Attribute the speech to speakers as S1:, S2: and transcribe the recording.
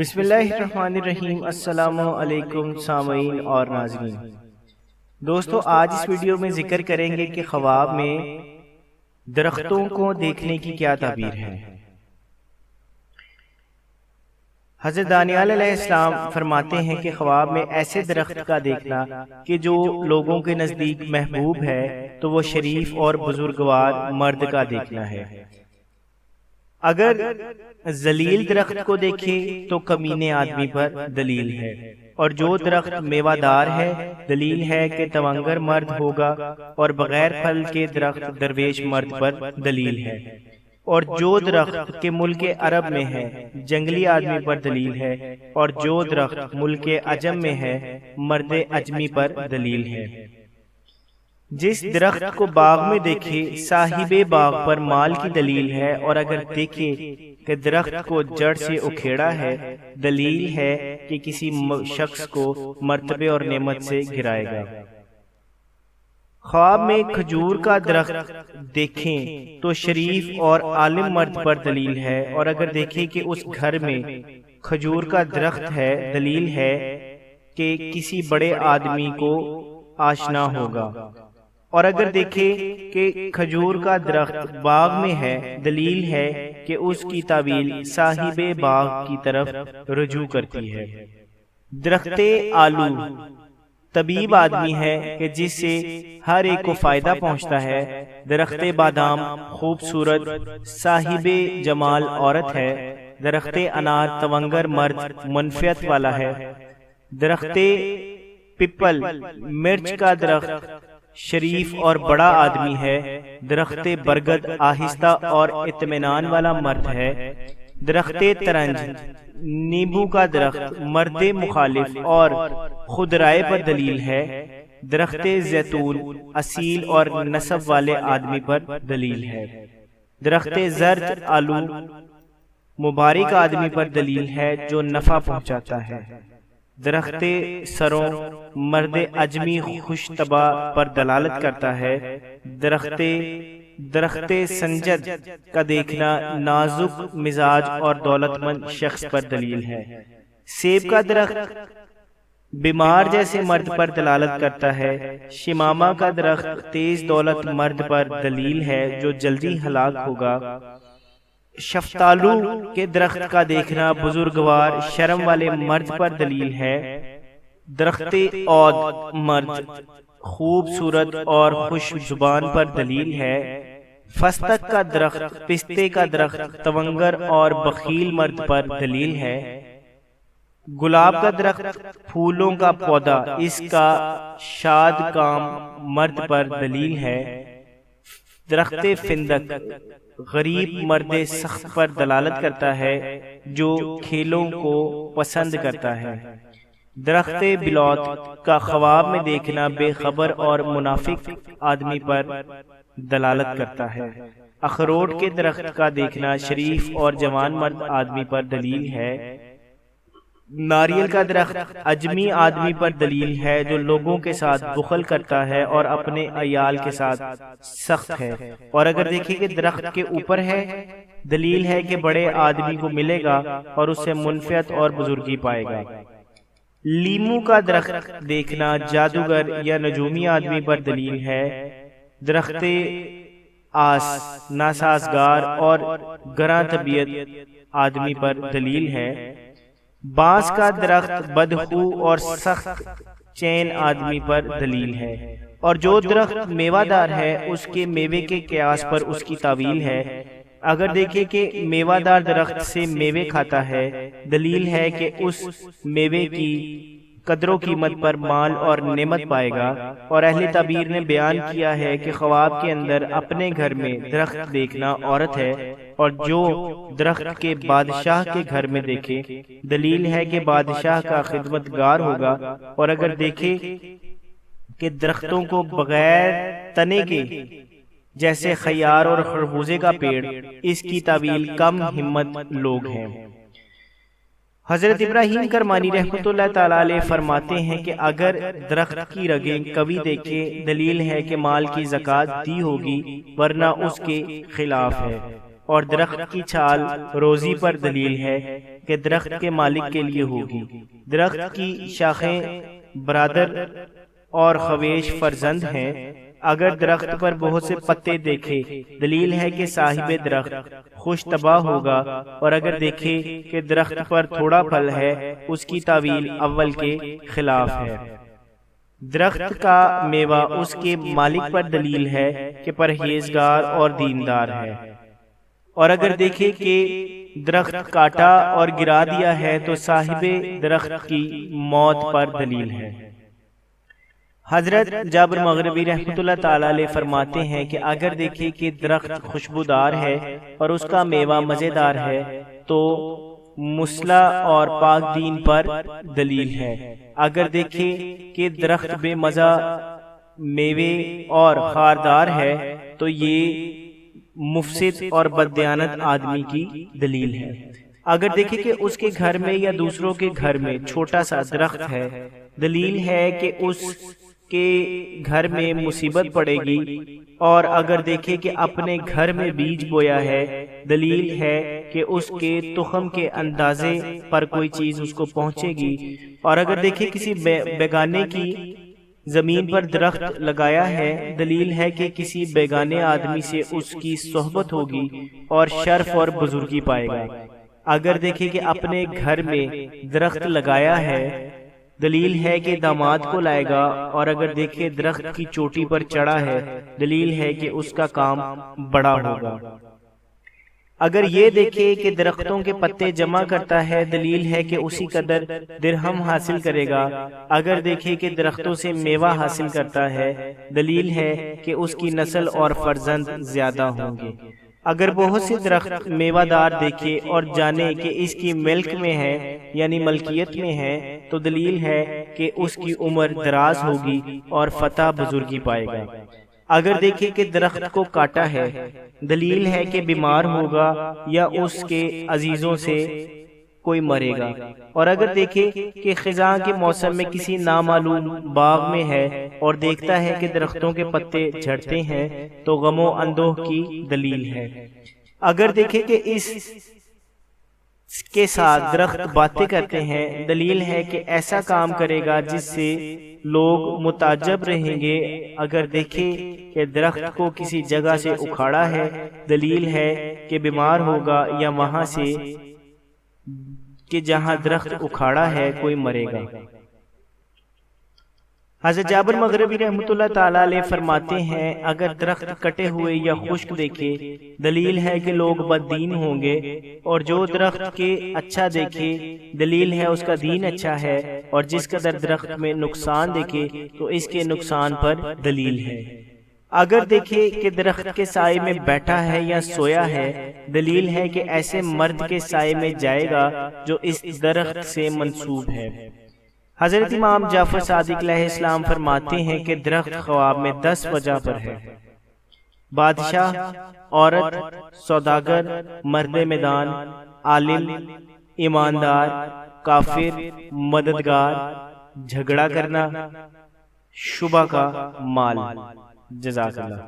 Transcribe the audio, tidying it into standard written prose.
S1: بسم اللہ الرحمن الرحیم۔ السلام علیکم سامعین اور ناظرین۔ دوستو، آج اس ویڈیو میں ذکر کریں گے کہ خواب میں درختوں کو دیکھنے کی کیا تعبیر ہے۔ حضرت دانیال علیہ السلام فرماتے ہیں کہ خواب میں ایسے درخت کا دیکھنا کہ جو لوگوں کے نزدیک محبوب ہے تو وہ شریف اور بزرگوار مرد کا دیکھنا ہے۔ اگر ذلیل درخت کو دیکھے تو کمینے آدمی پر دلیل ہے، اور جو درخت میوہ دار ہے دلیل ہے کہ تونگر مرد ہوگا، اور بغیر پھل کے درخت درویش مرد پر دلیل ہے، اور جو درخت کے ملک عرب میں ہے جنگلی آدمی پر دلیل ہے، اور جو درخت ملک عجم میں ہے مرد عجمی پر دلیل ہے۔ جس درخت کو باغ میں دیکھے صاحب باغ پر مال کی دلیل ہے، اور اگر دیکھے کہ درخت کو جڑ سے اکھیڑا ہے دلیل ہے کہ کسی شخص کو مرتبے اور نعمت سے گرائے گا۔ خواب میں کھجور کا درخت دیکھیں تو شریف اور عالم مرد پر دلیل ہے، اور اگر دیکھیں کہ اس گھر میں کھجور کا درخت ہے دلیل ہے کہ کسی بڑے آدمی کو آشنا ہوگا، اور اگر دیکھیں کہ کھجور کا درخت باغ میں ہے دلیل ہے کہ اس کی تعبیر صاحب باغ کی طرف رجوع کرتی ہے۔ درخت آلو طبیب آدمی ہے کہ جس سے ہر ایک کو فائدہ پہنچتا ہے۔ درخت بادام خوبصورت صاحب جمال عورت ہے۔ درخت انار تونگر مرد منفعت والا ہے۔ درخت پپل مرچ کا درخت شریف اور بڑا آدمی ہے۔ درخت برگد آہستہ اور اطمینان والا مرد ہے۔ درخت ترنج نیبو کا درخت مرد مخالف اور خود رائے پر دلیل ہے۔ درخت زیتون اصیل اور نسب والے آدمی پر دلیل ہے۔ درخت زرد آلو مبارک آدمی پر دلیل ہے جو نفع پہنچاتا ہے۔ درخت سروں مرد عجمی خوش طبع پر دلالت کرتا ہے۔ درخت سنجد کا دیکھنا نازک مزاج اور دولت مند شخص پر دلیل ہے۔ سیب کا درخت بیمار جیسے مرد پر دلالت کرتا ہے۔ شمامہ کا درخت تیز دولت مرد پر دلیل ہے جو جلدی ہلاک ہوگا۔ شفتالو کے درخت کا دیکھنا بزرگوار شرم والے مرد پر دلیل ہے۔ درخت عود مرد خوبصورت اور خوش زبان پر دلیل ہے۔ فستق کا درخت پستے کا درخت تونگر اور بخیل مرد پر دلیل ہے۔ گلاب کا درخت پھولوں کا پودا اس کا شاد کام مرد پر دلیل ہے۔ درخت فندق غریب مرد سخت پر دلالت کرتا ہے جو کھیلوں کو پسند کرتا ہے۔ درخت بلوت کا خواب میں دیکھنا بے خبر اور منافق آدمی پر دلالت کرتا ہے۔ اخروٹ کے درخت کا دیکھنا شریف اور جوان مرد آدمی پر دلیل ہے۔ ناریل کا درخت عجمی آدمی پر دلیل ہے جو لوگوں کے ساتھ بخل کرتا ہے اور اپنے عیال کے ساتھ سخت ہے، اور اگر دیکھیں کہ درخت کے اوپر ہے دلیل ہے کہ بڑے آدمی کو ملے گا اور اس سے منفعت اور بزرگی پائے گا۔ لیمو کا درخت دیکھنا جادوگر یا نجومی آدمی پر دلیل ہے۔ درخت آس ناسازگار اور گراں طبیعت آدمی پر دلیل ہے۔ بانس کا درخت بدخو اور سخت چین آدمی پر دلیل ہے، اور جو درخت میوہ دار ہے اس کے میوے کے قیاس پر اس کی تعویل ہے۔ اگر دیکھیں کہ میوہ دار درخت سے میوے کھاتا ہے دلیل ہے کہ اس میوے کی قدر و قیمت پر مال اور نعمت پائے گا، اور اہل تعبیر نے بیان کیا ہے کہ خواب کے اندر اپنے گھر میں درخت دیکھنا عورت ہے، اور جو درخت کے بادشاہ کے گھر میں دیکھے دلیل ہے کہ بادشاہ کا خدمتگار ہوگا، اور اگر دیکھے کہ درختوں کو بغیر تنے کے جیسے خیار اور خربوزے کا پیڑ اس کی تعبیر کم ہمت لوگ ہیں۔ حضرت ابراہیم کرمانی رحمۃ اللہ تعالی علیہ فرماتے ہیں کہ اگر درخت کی رگیں کبھی دیکھے دلیل ہے کہ مال کی زکوٰۃ دی ہوگی ورنہ اس کے خلاف ہے۔ اور درخت کی چھال روزی پر دلیل ہے کہ درخت کے مالک کے لیے ہوگی۔ درخت کی شاخیں برادر اور خویش فرزند ہیں۔ اگر درخت پر بہت سے پتے دیکھے دلیل ہے کہ صاحب درخت خوش طبع ہوگا، اور اگر دیکھے کہ درخت پر تھوڑا پھل ہے اس کی تعویل اول کے خلاف ہے۔ درخت کا میوہ اس کے مالک پر دلیل ہے کہ پرہیزگار اور دیندار ہے، اور اگر دیکھے کہ درخت کاٹا اور گرا دیا ہے تو صاحب درخت کی موت پر دلیل ہے۔ حضرت جابر مغربی رحمۃ اللہ تعالی علیہ فرماتے ہیں کہ اگر دیکھے کہ درخت خوشبودار ہے اور اس کا میوہ مزیدار ہے تو مصلح اور پاک دین پر دلیل ہے۔ اگر دیکھے کہ درخت بے مزہ میوے اور خاردار ہے تو یہ مفسد اور بددیانت آدمی کی دلیل ہے۔ اگر دیکھے کہ اس کے گھر میں یا دوسروں کے گھر میں چھوٹا سا درخت ہے، دلیل ہے کہ اس کے گھر میں مصیبت پڑے گی، اور اگر دیکھے کہ اپنے گھر میں بیج بویا ہے، دلیل ہے کہ اس کے تخم کے اندازے پر کوئی چیز اس کو پہنچے گی، اور اگر دیکھے کسی بیگانے کی زمین پر درخت لگایا ہے، دلیل ہے کہ کسی بیگانے آدمی سے اس کی صحبت ہوگی اور شرف اور بزرگی پائے گا۔ اگر دیکھے کہ اپنے گھر میں درخت لگایا ہے، دلیل ہے کہ داماد کو لائے گا، اور اگر دیکھے درخت کی چوٹی پر چڑھا ہے، دلیل ہے کہ اس کا کام بڑا ہوگا۔ اگر یہ دیکھے کہ درختوں کے پتے جمع کرتا ہے، دلیل ہے کہ اسی قدر درہم حاصل کرے گا۔ اگر دیکھے کہ درختوں سے میوہ حاصل کرتا ہے، دلیل ہے کہ اس کی نسل اور فرزند زیادہ ہوں گے۔ اگر بہت سے درخت میوہ دار دیکھے اور جانے کہ اس کی ملک میں ہے یعنی ملکیت میں ہے، تو دلیل ہے کہ اس کی عمر دراز ہوگی اور فتح بزرگی پائے گا۔ اگر دیکھے کہ درخت کو کاٹا ہے، دلیل ہے کہ بیمار ہوگا یا اس کے عزیزوں سے کوئی مرے گا، اور اگر دیکھے کہ خزاں کے موسم میں کسی نامعلوم باغ میں ہے اور دیکھتا ہے کہ درختوں کے پتے جھڑتے ہیں تو غم و اندوہ کی دلیل ہے۔ اگر دیکھے کہ اس کے ساتھ درخت باتیں کرتے ہیں، دلیل ہے کہ ایسا کام کرے گا جس سے لوگ متعجب رہیں گے۔ اگر دیکھے کہ درخت کو کسی جگہ سے اکھاڑا ہے، دلیل ہے کہ بیمار ہوگا یا وہاں سے کہ جہاں درخت اکھاڑا ہے کوئی مرے گا۔ حضرت جابر مغربی رحمۃ اللہ تعالی علیہ فرماتے ہیں اگر درخت کٹے ہوئے یا خشک دیکھے، دلیل ہے کہ لوگ بد دین ہوں گے، اور جو درخت کے اچھا دیکھے دلیل ہے اس کا دین اچھا ہے، اور جس قدر درخت میں نقصان دیکھے تو اس کے نقصان پر دلیل ہے۔ اگر دیکھے کہ درخت کے سائے میں بیٹھا ہے یا سویا ہے، دلیل ہے کہ ایسے مرد کے سائے میں جائے گا جو اس درخت سے منسوب ہے۔ حضرت امام جعفر صادق علیہ السلام فرماتے ہیں کہ درخت خواب میں 10 وجہ پر ہے: بادشاہ، عورت، سوداگر، مرد میدان، عالم، ایماندار، کافر، مددگار، جھگڑا کرنا، شبہ کا مال۔ جزاک اللہ۔